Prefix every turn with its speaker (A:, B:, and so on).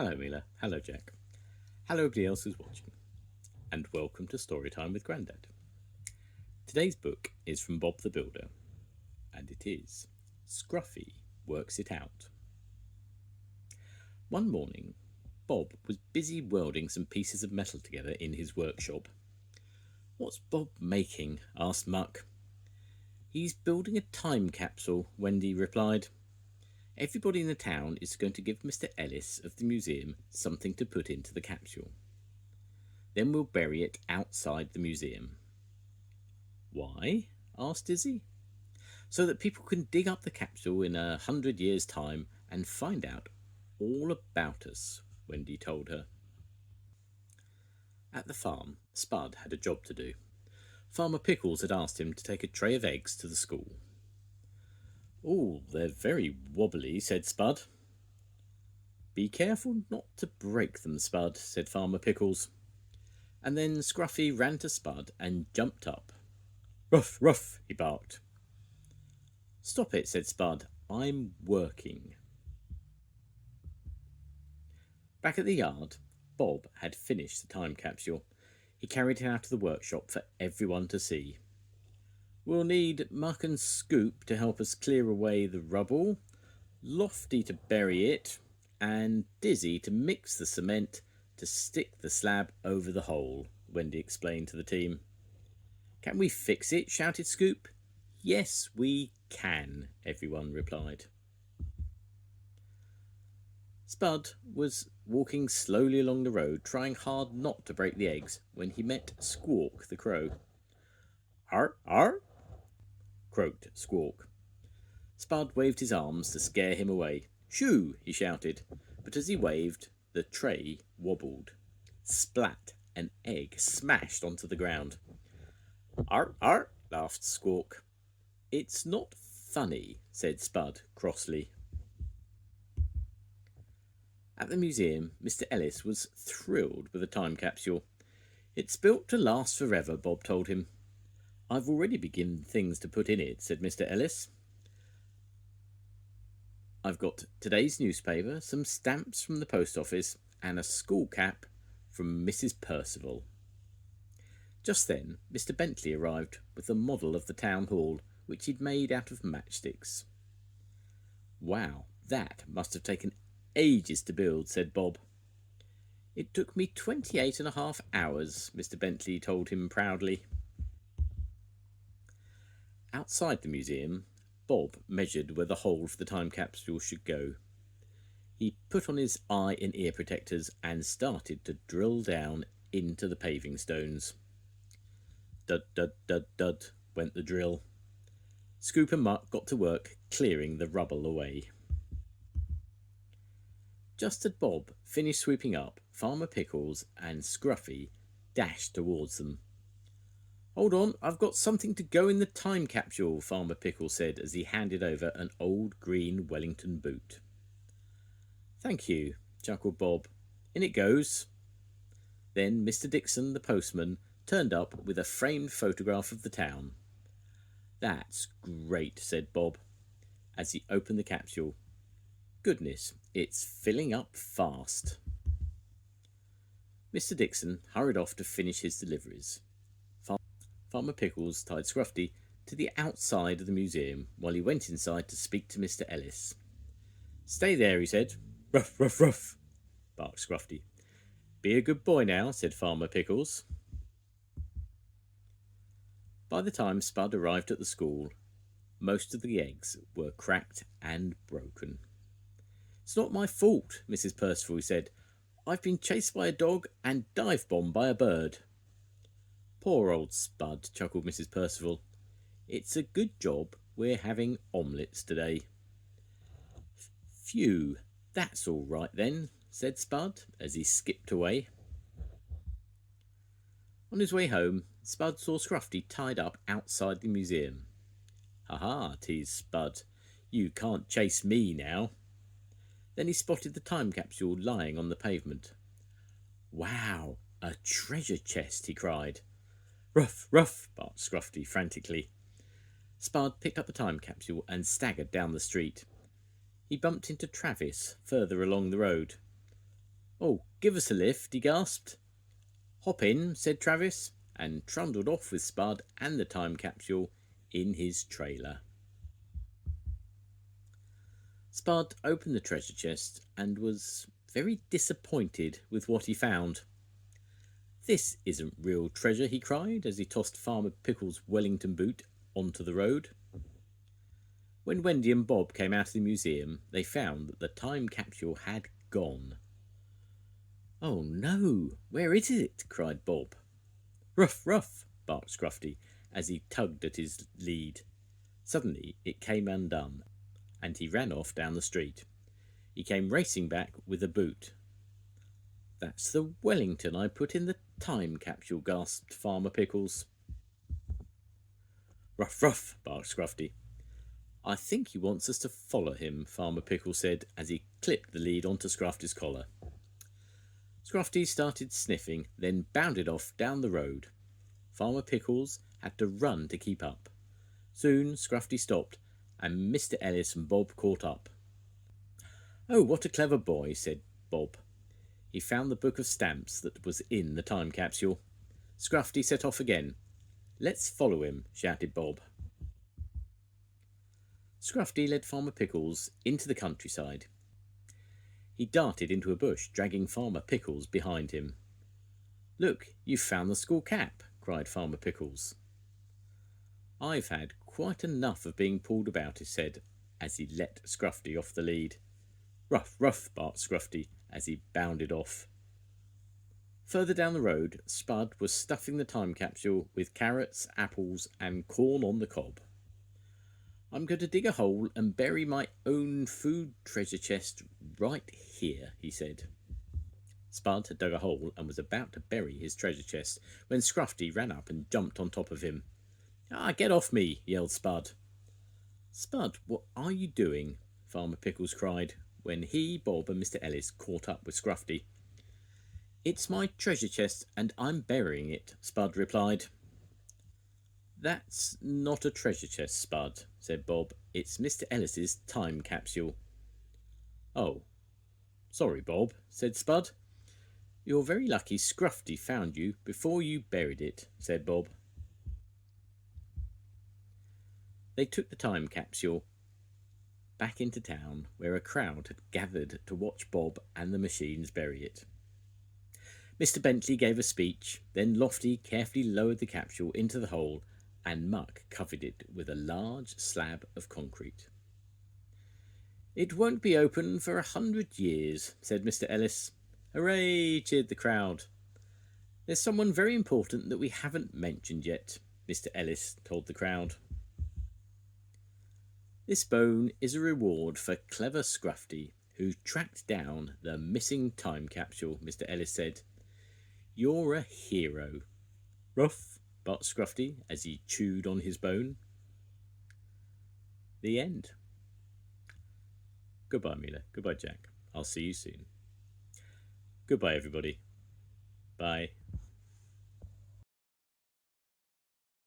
A: Hello Mila, hello Jack, hello everybody else who's watching, and welcome to Storytime with Grandad. Today's book is from Bob the Builder, and it is Scruffy Works It Out. One morning, Bob was busy welding some pieces of metal together in his workshop. "What's Bob making?" asked Muck. "He's building a time capsule," Wendy replied. "Everybody in the town is going to give Mr. Ellis of the museum something to put into the capsule. Then we'll bury it outside the museum." "Why?" asked Dizzy. "So that people can dig up the capsule in 100 years' time and find out all about us," Wendy told her. At the farm, Spud had a job to do. Farmer Pickles had asked him to take a tray of eggs to the school. "Oh, they're very wobbly," said Spud. "Be careful not to break them, Spud," said Farmer Pickles. And then Scruffy ran to Spud and jumped up. "Ruff, ruff," he barked. "Stop it," said Spud. "I'm working." Back at the yard, Bob had finished the time capsule. He carried it out of the workshop for everyone to see. "We'll need Muck and Scoop to help us clear away the rubble, Lofty to bury it, and Dizzy to mix the cement to stick the slab over the hole," Wendy explained to the team. "Can we fix it?" shouted Scoop. "Yes, we can," everyone replied. Spud was walking slowly along the road, trying hard not to break the eggs, when he met Squawk the crow. "Ar, ar!" croaked Squawk. Spud waved his arms to scare him away. "Shoo!" he shouted, but as he waved, the tray wobbled. Splat! An egg smashed onto the ground. "Ar, ar!" laughed Squawk. "It's not funny," said Spud crossly. At the museum, Mr. Ellis was thrilled with the time capsule. "It's built to last forever," Bob told him. "I've already begun things to put in it," said Mr. Ellis. "I've got today's newspaper, some stamps from the post office, and a school cap from Mrs. Percival." Just then, Mr. Bentley arrived with a model of the town hall, which he'd made out of matchsticks. "Wow, that must have taken ages to build," said Bob. "It took me 28.5 hours, Mr. Bentley told him proudly. Outside the museum, Bob measured where the hole for the time capsule should go. He put on his eye and ear protectors and started to drill down into the paving stones. Dud, dud, dud, dud went the drill. Scoop and Muck got to work clearing the rubble away. Just as Bob finished sweeping up, Farmer Pickles and Scruffy dashed towards them. "Hold on, I've got something to go in the time capsule," Farmer Pickles said as he handed over an old green Wellington boot. "Thank you," chuckled Bob. "In it goes." Then Mr. Dixon, the postman, turned up with a framed photograph of the town. "That's great," said Bob as he opened the capsule. "Goodness, it's filling up fast." Mr. Dixon hurried off to finish his deliveries. Farmer Pickles tied Scruffy to the outside of the museum while he went inside to speak to Mr. Ellis. "Stay there," he said. "Ruff, ruff, ruff," barked Scruffy. "Be a good boy now," said Farmer Pickles. By the time Spud arrived at the school, most of the eggs were cracked and broken. "It's not my fault," Mrs. Percival said. "I've been chased by a dog and dive-bombed by a bird." "Poor old Spud," chuckled Mrs. Percival. "It's a good job we're having omelettes today." "Phew, that's all right then," said Spud as he skipped away. On his way home, Spud saw Scruffy tied up outside the museum. "Ha ha," teased Spud. "You can't chase me now." Then he spotted the time capsule lying on the pavement. "Wow, a treasure chest," he cried. "Ruff, ruff," barked Scruffy frantically. Spud picked up the time capsule and staggered down the street. He bumped into Travis further along the road. Oh, give us a lift, he gasped. Hop in, said Travis, and trundled off with Spud and the time capsule in his trailer. Spud opened the treasure chest and was very disappointed with what he found. This isn't real treasure, he cried as he tossed Farmer Pickle's Wellington boot onto the road. When Wendy and Bob came out of the museum, they found that the time capsule had gone. Oh no, where is it? Cried Bob. Ruff, ruff, barked Scruffty as he tugged at his lead. Suddenly it came undone, and he ran off down the street. He came racing back with a boot. That's the Wellington I put in the time capsule, gasped Farmer Pickles. Ruff, ruff, barked Scruffty. I think he wants us to follow him, Farmer Pickles said as he clipped the lead onto Scruffty's collar. Scruffty started sniffing, then bounded off down the road. Farmer Pickles had to run to keep up. Soon Scruffty stopped, and Mr. Ellis and Bob caught up. Oh, what a clever boy, said Bob. He found the book of stamps that was in the time capsule. Scruffty set off again. Let's follow him, shouted Bob. Scruffty led Farmer Pickles into the countryside. He darted into a bush, dragging Farmer Pickles behind him. Look, you've found the school cap, cried Farmer Pickles. I've had quite enough of being pulled about, he said, as he let Scruffty off the lead. Ruff, ruff, barked Scruffty as he bounded off. Further down the road, Spud was stuffing the time capsule with carrots, apples, and corn on the cob. I'm going to dig a hole and bury my own food treasure chest right here, he said. Spud had dug a hole and was about to bury his treasure chest when Scruffty ran up and jumped on top of him. Ah, get off me, yelled Spud. Spud, what are you doing? Farmer Pickles cried when he, Bob and Mr. Ellis caught up with Scruffty. It's my treasure chest and I'm burying it, Spud replied. That's not a treasure chest, Spud, said Bob. It's Mr. Ellis's time capsule. Oh, sorry, Bob, said Spud. You're very lucky Scruffty found you before you buried it, said Bob. They took the time capsule back into town, where a crowd had gathered to watch Bob and the machines bury it. Mr. Bentley gave a speech, then Lofty carefully lowered the capsule into the hole, and Muck covered it with a large slab of concrete. It won't be open for 100 years, said Mr. Ellis. Hooray, cheered the crowd. There's someone very important that we haven't mentioned yet, Mr. Ellis told the crowd. This bone is a reward for clever Scruffty, who tracked down the missing time capsule, Mr. Ellis said. You're a hero. Ruff, barked Scruffty as he chewed on his bone. The end. Goodbye, Mila. Goodbye, Jack. I'll see you soon. Goodbye, everybody. Bye.